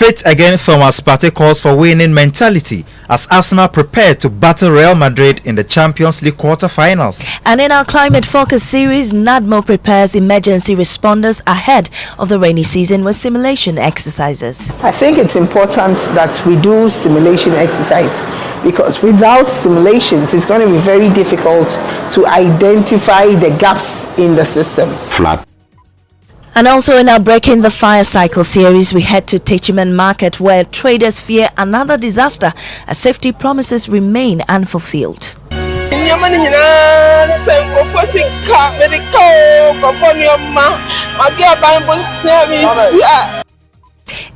Straight again, Thomas Partey calls for winning mentality as Arsenal prepare to battle Real Madrid in the Champions League quarter-finals. And in our climate focus series, NADMO prepares emergency responders ahead of the rainy season with simulation exercises. I think it's important that we do simulation exercise because without simulations, it's going to be very difficult to identify the gaps in the system. And also in our Breaking the Fire Cycle series, we head to Techiman Market where traders fear another disaster as safety promises remain unfulfilled.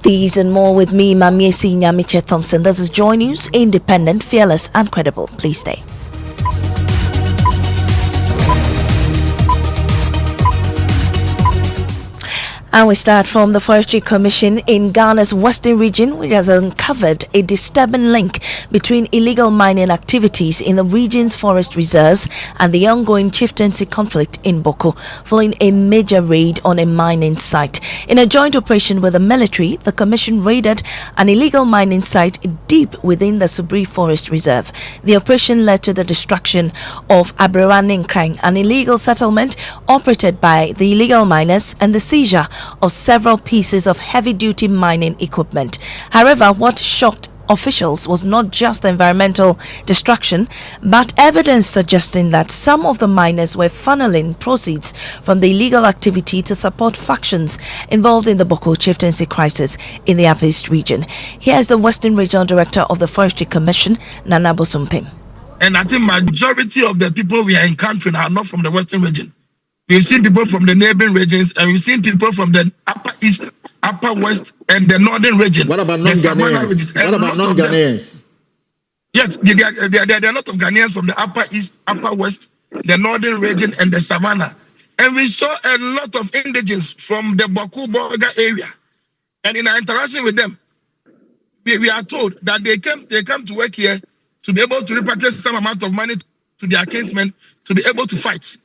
These and more with me, Maame, Nyamekye, Thompson. This is Joy News, independent, fearless and credible. Please stay. And we start from the Forestry Commission in Ghana's Western region, which has uncovered a disturbing link between illegal mining activities in the region's forest reserves and the ongoing chieftaincy conflict in Boko, following a major raid on a mining site. In a joint operation with the military, the Commission raided an illegal mining site deep within the Subri Forest Reserve. The operation led to the destruction of Abrewaninkran, an illegal settlement operated by the illegal miners, and the seizure of several pieces of heavy-duty mining equipment. However, what shocked officials was not just the environmental destruction, but evidence suggesting that some of the miners were funneling proceeds from the illegal activity to support factions involved in the Boko chieftaincy crisis in the Upper East region. Here's the Western Regional Director of the Forestry Commission, Nana Bosumpim. And I think majority of the people we are encountering are not from the Western region. We've seen people from the neighboring regions, and we've seen people from the Upper East, Upper West, and the Northern region. What about non-Ghanaians? What about non-Ghanaians? Yes, there are a lot of Ghanaians from the Upper East, Upper West, the Northern region, and the Savannah. And we saw a lot of indigenous from the Baku Borga area. And in our interaction with them, we are told that they come to work here to be able to repatriate some amount of money to their kinsmen to be able to fight.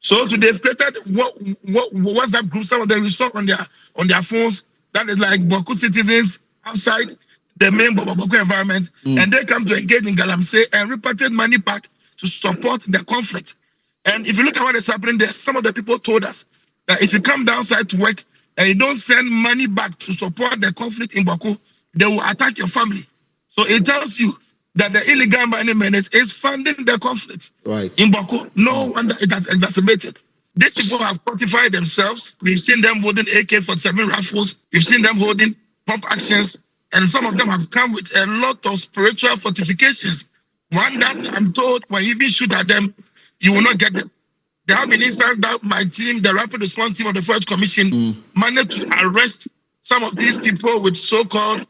So they've created WhatsApp groups. Some of them we saw on their phones. That is like Boku citizens outside the main Boku environment, and they come to engage in Galamsey and repatriate money back to support the conflict. And if you look at what is happening there, some of the people told us that if you come downside to work and you don't send money back to support the conflict in Boku, they will attack your family. So it tells you that the illegal mining menace is funding the conflict in Boko. No wonder it has exacerbated. These people have fortified themselves. We've seen them holding AK-47 rifles. We've seen them holding pump actions. And some of them have come with a lot of spiritual fortifications. One that I'm told when you even shoot at them, you will not get them. There have been instances that my team, the rapid response team of the First Commission, managed to arrest some of these people with so-called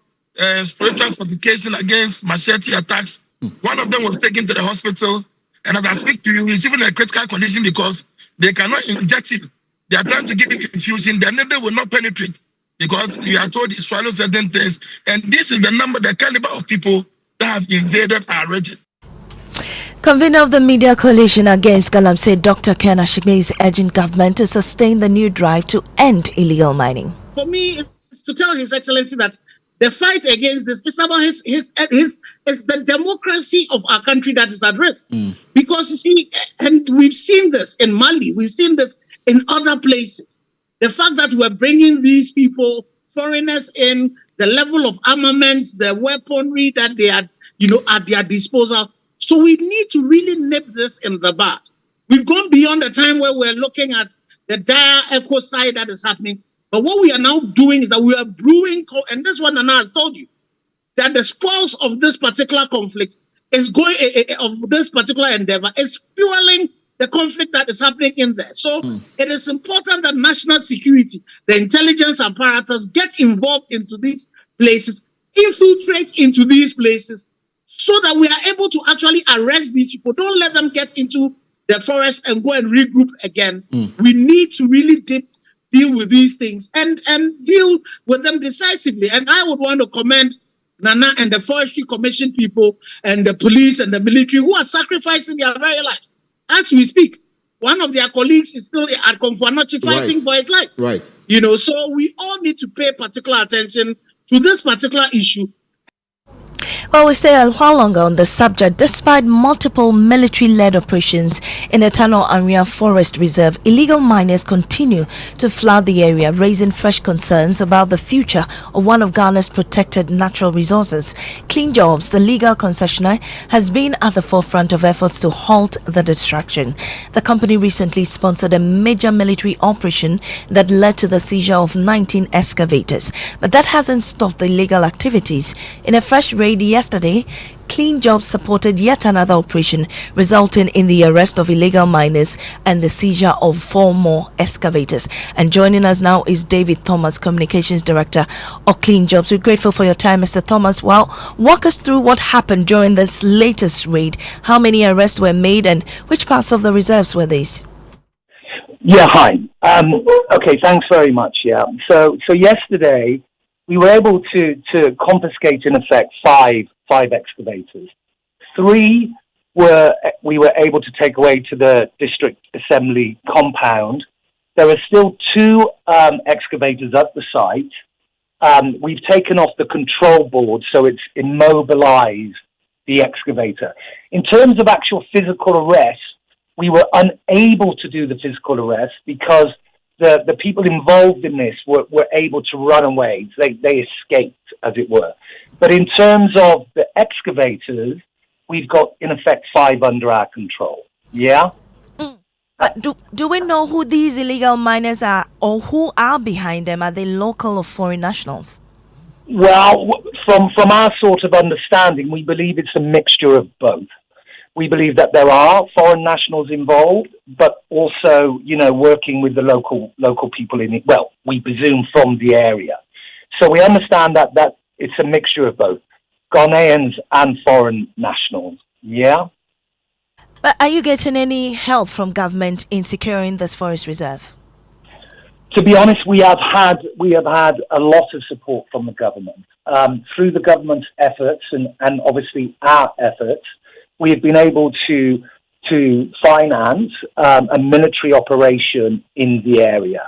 spiritual fortification against machete attacks. One of them was taken to the hospital, and as I speak to you, he's even in a critical condition because they cannot inject him. They are trying to give him infusion. The needle will not penetrate because you are told he swallows certain things. And this is the caliber of people that have invaded our region. Convener of the Media Coalition Against Galamsey, Dr. Ken Ashikme, is urging government to sustain the new drive to end illegal mining. For me, it's to tell His Excellency that the fight against this is about it's the democracy of our country that is at risk. Because you see, and we've seen this in Mali, we've seen this in other places. The fact that we're bringing these people, foreigners in, the level of armaments, the weaponry that they are, at their disposal. So we need to really nip this in the bud. We've gone beyond the time where we're looking at the dire ecocide that is happening. But what we are now doing is that we are brewing, and this one, and I told you, that the spoils of this particular conflict is going, of this particular endeavor, is fueling the conflict that is happening in there. So it is important that national security, the intelligence apparatus get involved into these places, infiltrate into these places, so that we are able to actually arrest these people. Don't let them get into the forest and go and regroup again. We need to really deal with these things and deal with them decisively. And I would want to commend Nana and the Forestry Commission people and the police and the military who are sacrificing their very lives. As we speak, one of their colleagues is still at Komfuanochi fighting for his life. Right. So we all need to pay particular attention to this particular issue. Well, we stay a while longer on the subject. Despite multiple military-led operations in the Tano Area Forest Reserve, illegal miners continue to flood the area, raising fresh concerns about the future of one of Ghana's protected natural resources. Clean Jobs, the legal concessionaire, has been at the forefront of efforts to halt the destruction. The company recently sponsored a major military operation that led to the seizure of 19 excavators, but that hasn't stopped the illegal activities. In a fresh raid yesterday, Clean Jobs supported yet another operation, resulting in the arrest of illegal miners and the seizure of 4 more excavators. And joining us now is David Thomas, Communications Director of Clean Jobs. We're grateful for your time, Mr. Thomas. Well, walk us through what happened during this latest raid. How many arrests were made and which parts of the reserves were these? Yeah, hi. Okay, thanks very much. Yeah. So yesterday we were able to confiscate in effect five excavators. 3 we were able to take away to the district assembly compound. There are still 2 excavators at the site. We've taken off the control board, so it's immobilized the excavator. In terms of actual physical arrest, we were unable to do the physical arrest because the people involved in this were able to run away. They escaped, as it were. But in terms of the excavators, we've got, in effect, 5 under our control. Yeah? But do we know who these illegal miners are or who are behind them? Are they local or foreign nationals? Well, from our sort of understanding, we believe it's a mixture of both. We believe that there are foreign nationals involved, but also, working with the local people in it. Well, we presume from the area. So we understand that it's a mixture of both Ghanaians and foreign nationals. Yeah. But are you getting any help from government in securing this forest reserve? To be honest, we have had a lot of support from the government through the government's efforts and obviously our efforts. We have been able to finance a military operation in the area.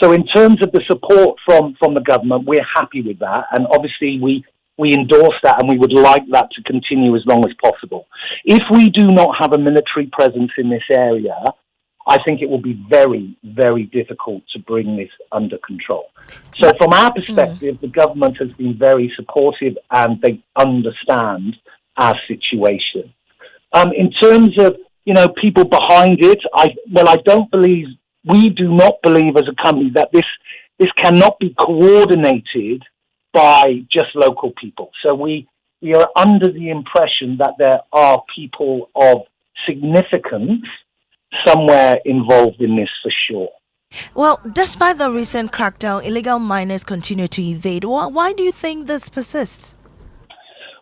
So in terms of the support from the government, we're happy with that. And obviously we endorse that and we would like that to continue as long as possible. If we do not have a military presence in this area, I think it will be very, very difficult to bring this under control. So from our perspective, the government has been very supportive and they understand our situation. In terms of, people behind it, we do not believe as a company that this cannot be coordinated by just local people. So we are under the impression that there are people of significance somewhere involved in this for sure. Well, despite the recent crackdown, illegal miners continue to evade. Why do you think this persists?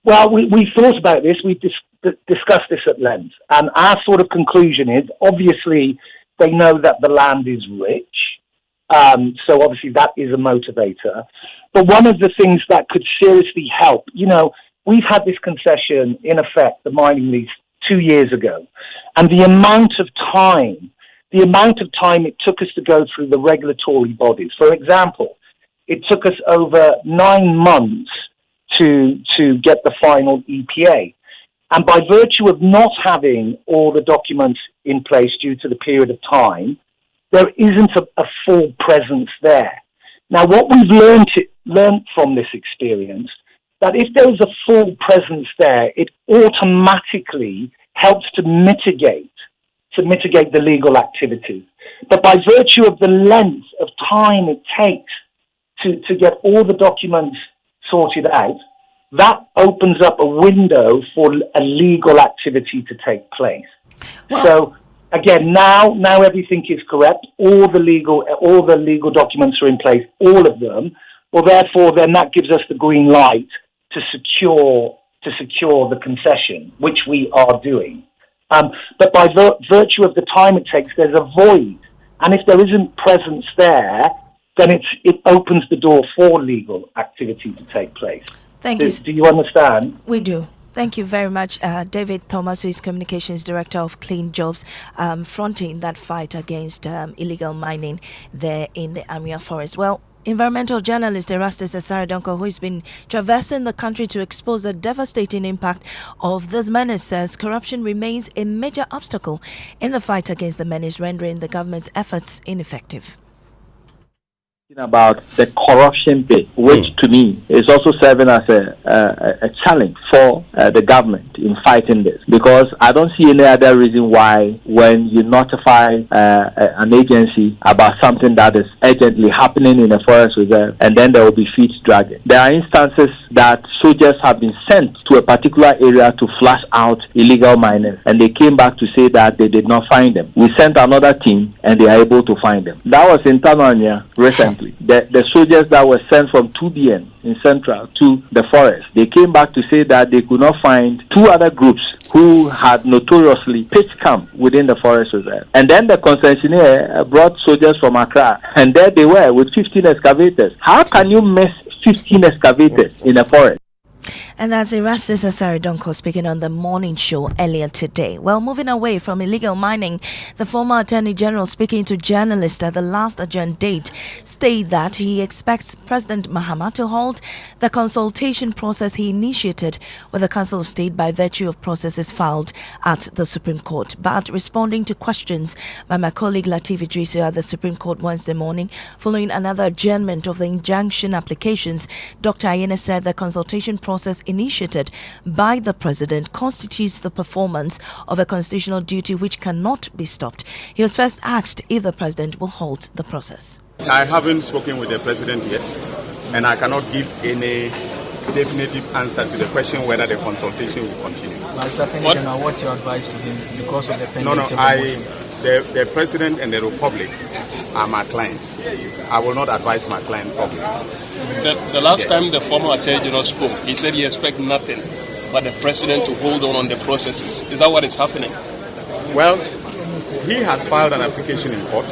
Well, we thought about this. We discussed this at length. And our sort of conclusion is, obviously, they know that the land is rich. So obviously that is a motivator. But one of the things that could seriously help, we've had this concession in effect, the mining lease, 2 years ago. And the amount of time it took us to go through the regulatory bodies. For example, it took us over 9 months to get the final EPA. And by virtue of not having all the documents in place due to the period of time, there isn't a full presence there. Now, what we've learned from this experience, that if there was a full presence there, it automatically helps to mitigate the legal activities. But by virtue of the length of time it takes to get all the documents sorted out, that opens up a window for a legal activity to take place. Well, so again, now everything is correct. All the legal documents are in place, all of them. Well, therefore, then that gives us the green light to secure the concession, which we are doing. But by virtue of the time it takes, there's a void, and if there isn't presence there, then it opens the door for legal activity to take place. Thank you. Do you understand? We do. Thank you very much, David Thomas, who is Communications Director of Clean Jobs, fronting that fight against illegal mining there in the Amia Forest. Well, Environmental journalist Erastus Asaridonko, who has been traversing the country to expose the devastating impact of this menace, says corruption remains a major obstacle in the fight against the menace, rendering the government's efforts ineffective. About the corruption bit, which to me is also serving as a challenge for the government in fighting this, because I don't see any other reason why when you notify an agency about something that is urgently happening in a forest reserve and then there will be feet dragging. There are instances that soldiers have been sent to a particular area to flush out illegal miners and they came back to say that they did not find them. We sent another team and they are able to find them. That was in Tanzania recently. The soldiers that were sent from 2BN in Central to the forest, they came back to say that they could not find two other groups who had notoriously pitched camp within the forest reserve. And then the concessionaire brought soldiers from Accra, and there they were with 15 excavators. How can you miss 15 excavators in a forest? And that's Erastus Asaridonko speaking on the morning show earlier today. Well, moving away from illegal mining, the former Attorney General, speaking to journalists at the last adjourned date, stated that he expects President Mahama to hold the consultation process he initiated with the Council of State by virtue of processes filed at the Supreme Court. But responding to questions by my colleague Latif Idrisu at the Supreme Court Wednesday morning, following another adjournment of the injunction applications, Dr. Ayene said the consultation process initiated by the president constitutes the performance of a constitutional duty which cannot be stopped. He was first asked if the president will halt the process. I haven't spoken with the president yet, and I cannot give any definitive answer to the question whether the consultation will continue. What's your advice to him because of the pendency? The president and the republic are my clients. I will not advise my client publicly. The last time the former Attorney General spoke, he said he expects nothing but the president to hold on the processes. Is that what is happening? Well, he has filed an application in court.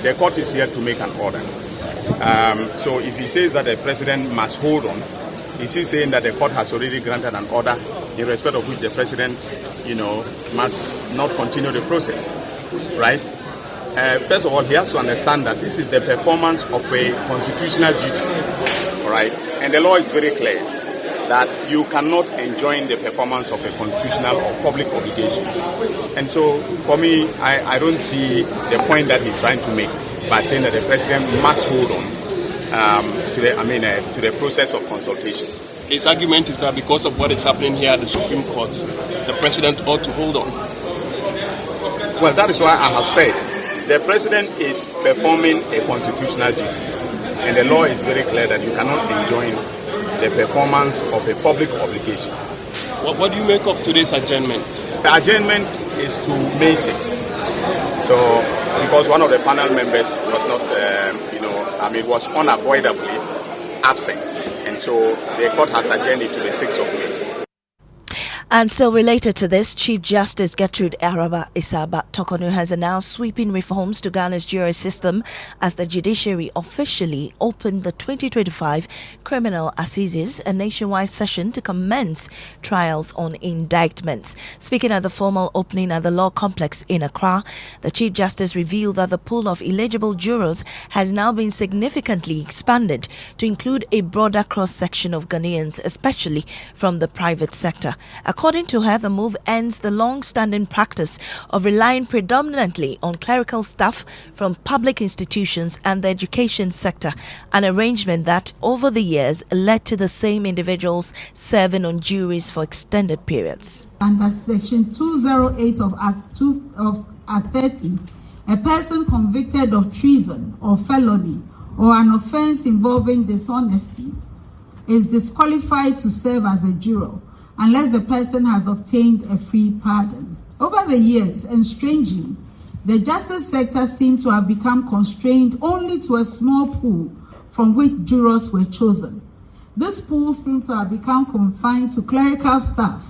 The court is here to make an order. So if he says that the president must hold on, is he saying that the court has already granted an order in respect of which the president, must not continue the process, right? First of all, he has to understand that this is the performance of a constitutional duty, all right? And the law is very clear that you cannot enjoin the performance of a constitutional or public obligation. And so, for me, I don't see the point that he's trying to make by saying that the president must hold on to the process of consultation. His argument is that because of what is happening here at the Supreme Court, the president ought to hold on. Well, that is why I have said the president is performing a constitutional duty, and the law is very clear that you cannot enjoin the performance of a public obligation. What do you make of today's adjournment? The adjournment is to May 6th. So, because one of the panel members was not, was unavoidably absent, and so the court has adjourned it to the 6th of May. And still related to this, Chief Justice Gertrude Araba Isaba Tokonu has announced sweeping reforms to Ghana's jury system as the Judiciary officially opened the 2025 Criminal Assizes, a nationwide session to commence trials on indictments. Speaking at the formal opening at the Law Complex in Accra, the Chief Justice revealed that the pool of eligible jurors has now been significantly expanded to include a broader cross-section of Ghanaians, especially from the private sector. According to her, the move ends the long-standing practice of relying predominantly on clerical staff from public institutions and the education sector, an arrangement that over the years led to the same individuals serving on juries for extended periods. Under Section 208 of Act 30, a person convicted of treason or felony or an offence involving dishonesty is disqualified to serve as a juror unless the person has obtained a free pardon. Over the years, and strangely, the justice sector seemed to have become constrained only to a small pool from which jurors were chosen. This pool seemed to have become confined to clerical staff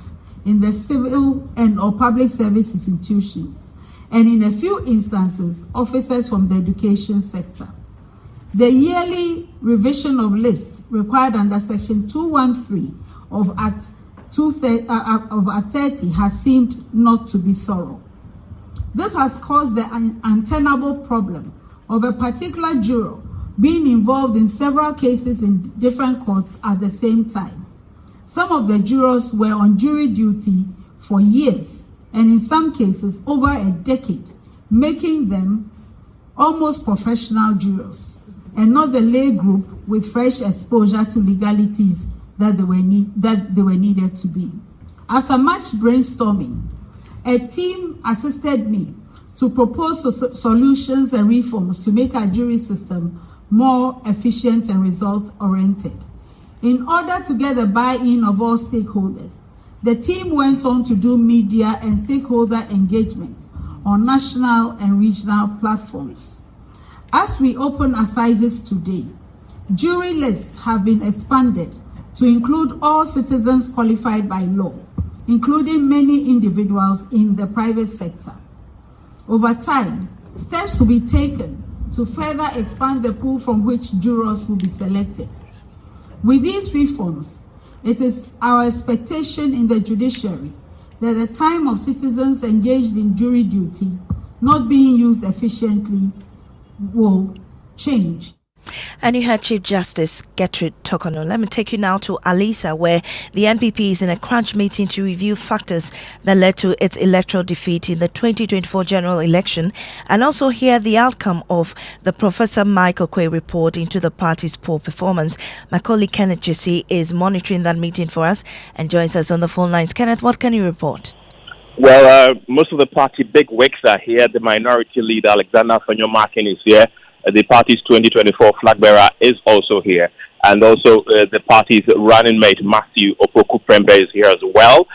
in the civil and or public service institutions, and in a few instances, officers from the education sector. The yearly revision of lists required under Section 213 of Act 30 has seemed not to be thorough. This has caused the untenable problem of a particular juror being involved in several cases in different courts at the same time. Some of the jurors were on jury duty for years, and in some cases over a decade, making them almost professional jurors, and not the lay group with fresh exposure to legalities that they were needed to be. After much brainstorming, a team assisted me to propose solutions and reforms to make our jury system more efficient and result-oriented. In order to get the buy-in of all stakeholders, the team went on to do media and stakeholder engagements on national and regional platforms. As we open assizes today, jury lists have been expanded to include all citizens qualified by law, including many individuals in the private sector. Over time, steps will be taken to further expand the pool from which jurors will be selected. With these reforms, it is our expectation in the judiciary that the time of citizens engaged in jury duty not being used efficiently will change. And you heard Chief Justice Gertrude Tokono. Let me take you now to Alisa, where the NPP is in a crunch meeting to review factors that led to its electoral defeat in the 2024 general election, and also hear the outcome of the Professor Michael Quay report into the party's poor performance. My colleague Kenneth Jesse is monitoring that meeting for us and joins us on the phone lines. Kenneth, what can you report? Well, most of the party big wigs are here. The minority leader, Alexander Fanyomakin, is here. The party's 2024 flag bearer is also here. And also the party's running mate, Matthew Opoku-Prempeh, is here as well.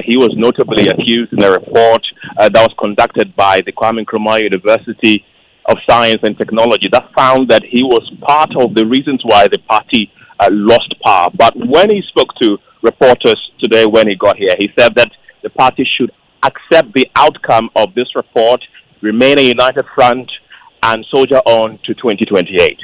He was notably accused in a report that was conducted by the Kwame Nkrumah University of Science and Technology that found that he was part of the reasons why the party lost power. But when he spoke to reporters today when he got here, he said that the party should accept the outcome of this report, remain a united front, and soldier on to 2028.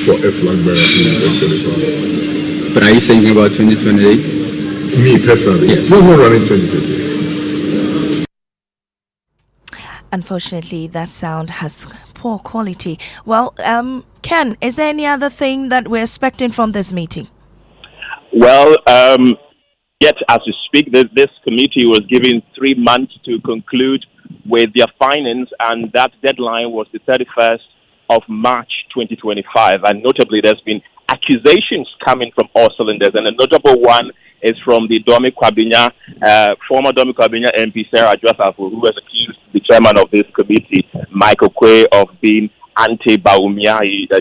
For a flag bearer in 2024. But are you thinking about 2028? Me personally? Yes. No, we're running 2028. Unfortunately, that sound has poor quality. Well, Ken, is there any other thing that we're expecting from this meeting? Well, yet as we speak, this committee was given 3 months to conclude with their findings, and that deadline was the 31st of March 2025. And notably, there's been accusations coming from all cylinders, and a notable one is from the Domi Kwabinya, former Domi Kwabinya MP Sarah Joseph, who has accused the chairman of this committee, Michael Quay, of being anti-Baumia.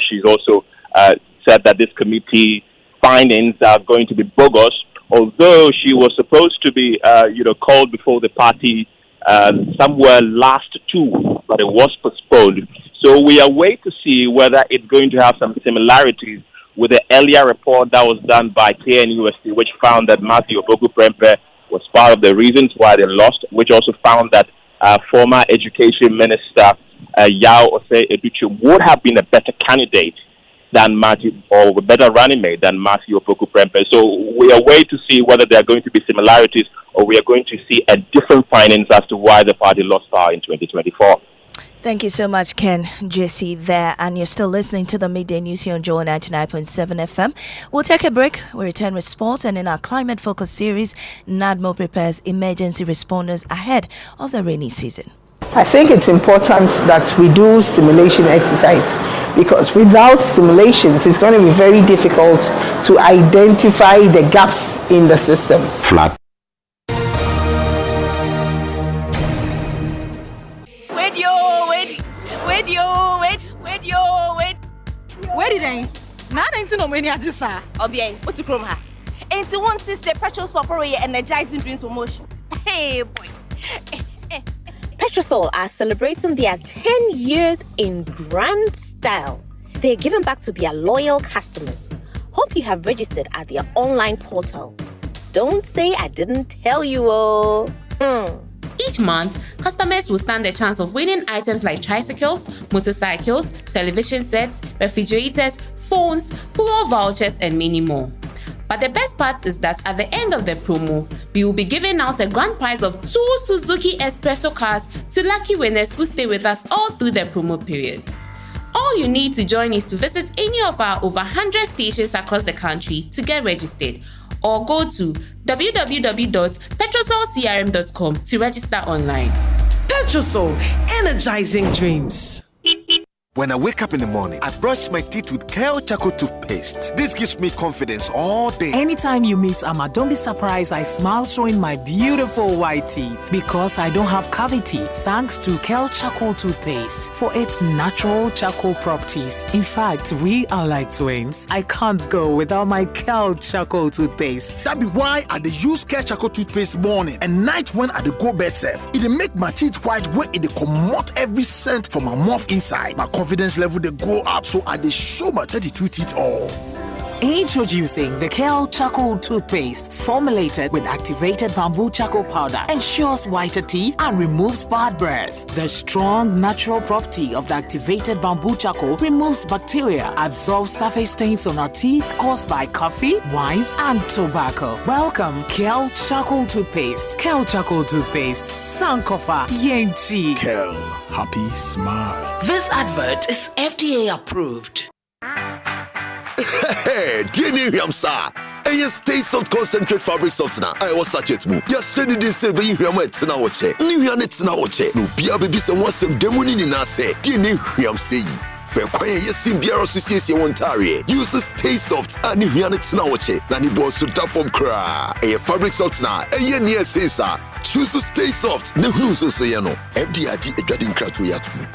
She's also said that this committee findings are going to be bogus, although she was supposed to be, called before the party somewhere last June, but it was postponed. So we are waiting to see whether it's going to have some similarities with the earlier report that was done by KNUST, which found that Matthew Opoku-Prempeh was part of the reasons why they lost, which also found that former Education Minister Yao Osei Edochie would have been a better candidate than Matthew, or a better running mate than Matthew Opoku-Prempeh. So we are waiting to see whether there are going to be similarities or we are going to see a different findings as to why the party lost power in 2024. Thank you so much, Ken Jesse there. And you're still listening to the Midday News here on Joy 99.7 FM. We'll take a break. We'll return with sports. And in our climate focus series, NADMO prepares emergency responders ahead of the rainy season. I think it's important that we do simulation exercise, because without simulations, it's going to be very difficult to identify the gaps in the system. Flat. Where did I? Now I don't know many I just saw. Obiang, what's the chrome ha? And to want to say petrol software energizing drinks for motion. Hey boy. Petrosol are celebrating their 10 years in grand style. They're giving back to their loyal customers. Hope you have registered at their online portal. Don't say I didn't tell you, oh. Each month, customers will stand a chance of winning items like tricycles, motorcycles, television sets, refrigerators, phones, fuel vouchers, and many more. But the best part is that at the end of the promo, we will be giving out a grand prize of 2 Suzuki Espresso cars to lucky winners who stay with us all through the promo period. All you need to join is to visit any of our over 100 stations across the country to get registered, or go to www.petrosolcrm.com to register online. Petrosol, energizing dreams. When I wake up in the morning, I brush my teeth with Kale Charcoal toothpaste. This gives me confidence all day. Anytime you meet Amma, don't be surprised I smile showing my beautiful white teeth because I don't have cavity thanks to Kale Charcoal toothpaste for its natural charcoal properties. In fact, we are like twins. I can't go without my Kale Charcoal toothpaste. That be why I dey use Kale Charcoal toothpaste morning and night when I dey go bed safe. It dey make my teeth white when it dey comot every scent from my mouth inside. My confidence level they go up, so I dey show my 32 teeth all. Introducing the Kale Charcoal toothpaste, formulated with activated bamboo charcoal powder, ensures whiter teeth and removes bad breath. The strong natural property of the activated bamboo charcoal removes bacteria, absorbs surface stains on our teeth caused by coffee, wines, and tobacco. Welcome, Kale Charcoal toothpaste. Kale Charcoal toothpaste, Sankofa Yenchi. Kale, happy smile. This advert is FDA approved. Hey, dear New sir. And you stay soft concentrate fabric softener. I was such it move. Just send it this say, but you hear my tina watch. New Yanets now watch. No, be a baby, some was some demon in us. Dear New say. Fair quiet, yes, sim beer association Ontario. Use stay soft and New Yanets now watch. Nani boss to tap from cry. A fabric softener. And yen yes, sir. Choose to stay soft. No, who's so say no. FDID a dreading crowd to yatu.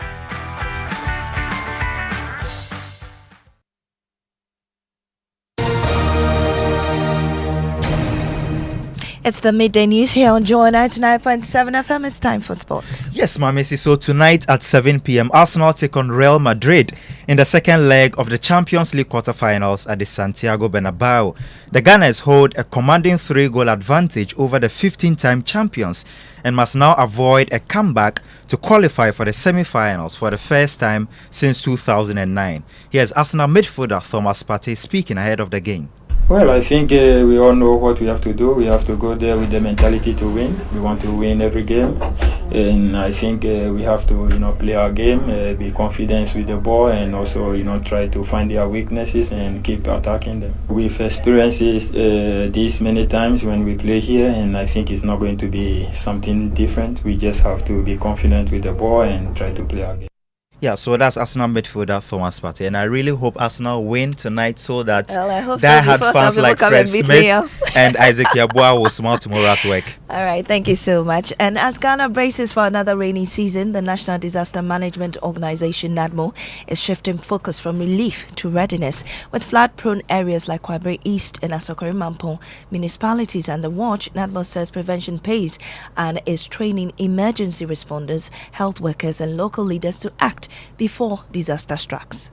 It's the Midday News here on Joy 99.7 FM. It's time for sports. Yes, Maame. So tonight at 7 p.m, Arsenal take on Real Madrid in the second leg of the Champions League quarterfinals at the Santiago Bernabeu. The Gunners hold a commanding 3-goal advantage over the 15-time champions and must now avoid a comeback to qualify for the semi-finals for the first time since 2009. Here's Arsenal midfielder Thomas Partey speaking ahead of the game. Well, I think we all know what we have to do. We have to go there with the mentality to win. We want to win every game, and I think we have to, play our game, be confident with the ball, and also, try to find their weaknesses and keep attacking them. We've experienced this many times when we play here, and I think it's not going to be something different. We just have to be confident with the ball and try to play our game. Yeah, so that's Arsenal midfielder Thomas Partey, and I really hope Arsenal win tonight so that I hope die-hard fans like Fred Smith and Isaac me Yabua will smile tomorrow at work. All right, thank you so much. And as Ghana braces for another rainy season, the National Disaster Management Organization (NADMO) is shifting focus from relief to readiness, with flood-prone areas like Kwabre East and Asokore Mampong municipalities under watch. NADMO says prevention pays and is training emergency responders, health workers, and local leaders to act before disaster strikes.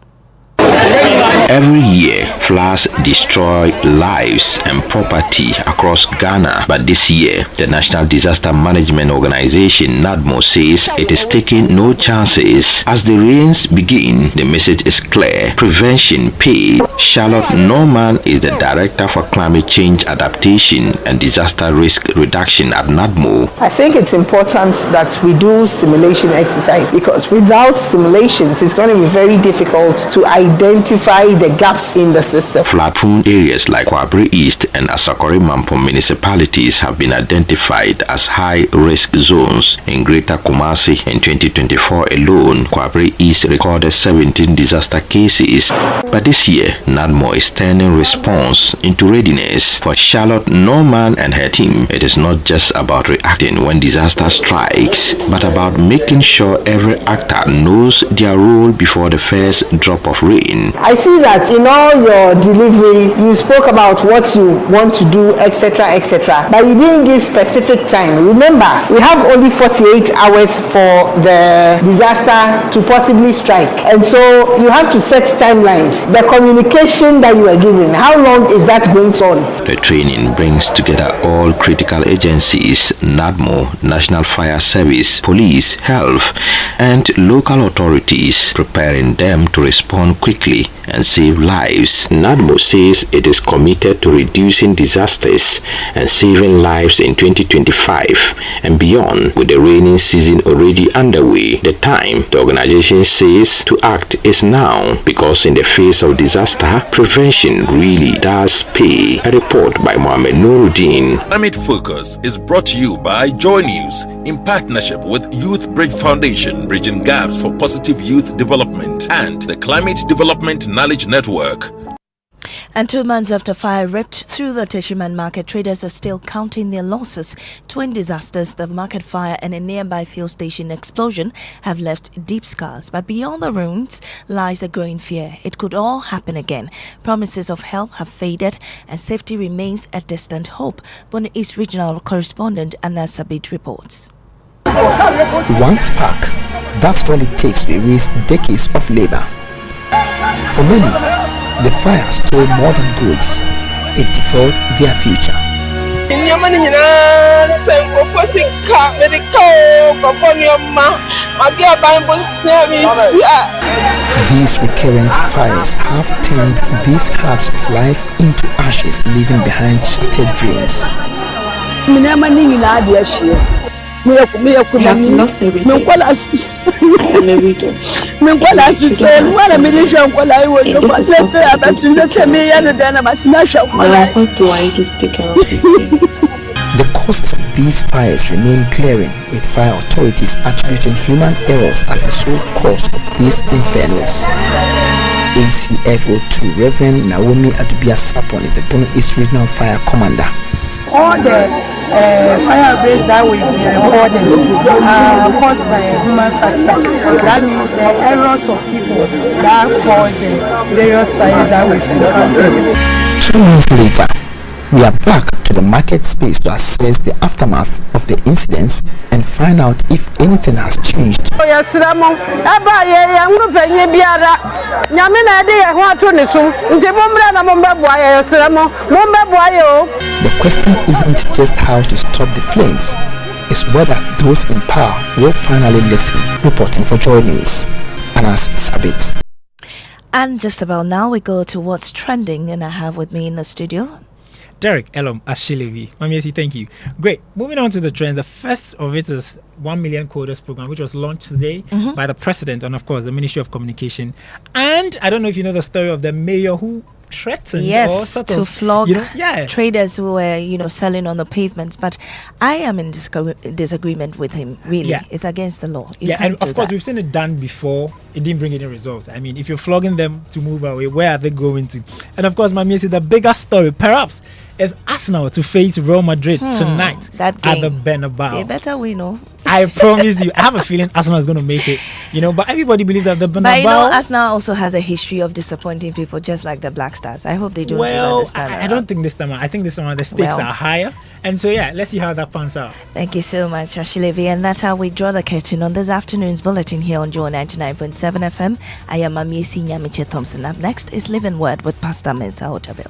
Every year, floods destroy lives and property across Ghana. But this year, the National Disaster Management Organization (NADMO) says it is taking no chances. As the rains begin, the message is clear: prevention pays. Charlotte Norman is the Director for Climate Change Adaptation and Disaster Risk Reduction at NADMO. I think it's important that we do simulation exercise, because without simulations, it's going to be very difficult to identify the gaps in the system. Flood-prone areas like Kwabre East and Asokore Mampong municipalities have been identified as high-risk zones. In Greater Kumasi in 2024 alone, Kwabre East recorded 17 disaster cases. But this year, NADMO is turning response into readiness. For Charlotte Norman and her team, it is not just about reacting when disaster strikes, but about making sure every actor knows their role before the first drop of rain. I see that in all your delivery, you spoke about what you want to do, etc., etc., but you didn't give specific time. Remember, we have only 48 hours for the disaster to possibly strike, and so you have to set timelines. The communication that you are giving, how long is that going on? The training brings together all critical agencies: NADMO, National Fire Service, police, health, and local authorities, preparing them to respond quickly swiftly and save lives. NADMO says it is committed to reducing disasters and saving lives in 2025 and beyond. With the rainy season already underway, the time, the organization says, to act is now, because in the face of disaster, prevention really does pay. A report by Maame Nuruddin. Climate Focus is brought to you by Joy News in partnership with Youth Bridge Foundation, bridging gaps for positive youth development, and the Climate Development Knowledge Network. And 2 months after fire ripped through the Teshiman market, traders are still counting their losses. Twin disasters, the market fire and a nearby fuel station explosion, have left deep scars. But beyond the ruins lies a growing fear. It could all happen again. Promises of help have faded and safety remains a distant hope. Borno East Regional Correspondent Anna Sabit reports. One spark, that's all it takes to erase decades of labor. For many, the fire stole more than goods. It devoured their future. These recurrent fires have turned these herbs of life into ashes, leaving behind shattered dreams. I have lost everything. I am a widow. What do I do to take care of these things? The causes of these fires remain glaring, with fire authorities attributing human errors as the sole cause of these infernos. ACFO2 Reverend Naomi Adubia Sapon is the Borno East Regional Fire Commander. All the fire breaks that we've been recording are caused by a human factor. That means the errors of people that cause the various fires that we've encountered. 2 months later, we are back to the market space to assess the aftermath of the incidents and find out if anything has changed. The question isn't just how to stop the flames, it's whether those in power will finally listen. Reporting for Joy News, Anas Sabit. And just about now, we go to what's trending, and I have with me in the studio Derek Elom Ashilevi. Maame, thank you. Great. Moving on to the trend. The first of it is 1 million coders program, which was launched today by the president and, of course, the Ministry of Communication. And I don't know if you know the story of the mayor who threatened to flog traders who were selling on the pavement, but I am in disagreement with him. Really, it's against the law. And of course we've seen it done before. It didn't bring any results. I mean, if you're flogging them to move away, where are they going to? And of course, Maame, the bigger story perhaps is Arsenal to face Real Madrid tonight at the Bernabeu. They better win, I promise you. I have a feeling Arsenal is going to make it, but everybody believes that the Bernabeu. But Arsenal also has a history of disappointing people, just like the Black Stars. I hope they don't do that this time. I don't think this time. I think this time the stakes are higher, and so let's see how that pans out. Thank you so much, Ashilevi, and that's how we draw the curtain on this afternoon's bulletin here on Joy 99.7 FM. I am Maame Nyamekye Thompson. Up next is Living Word with Pastor Mensa Otabil.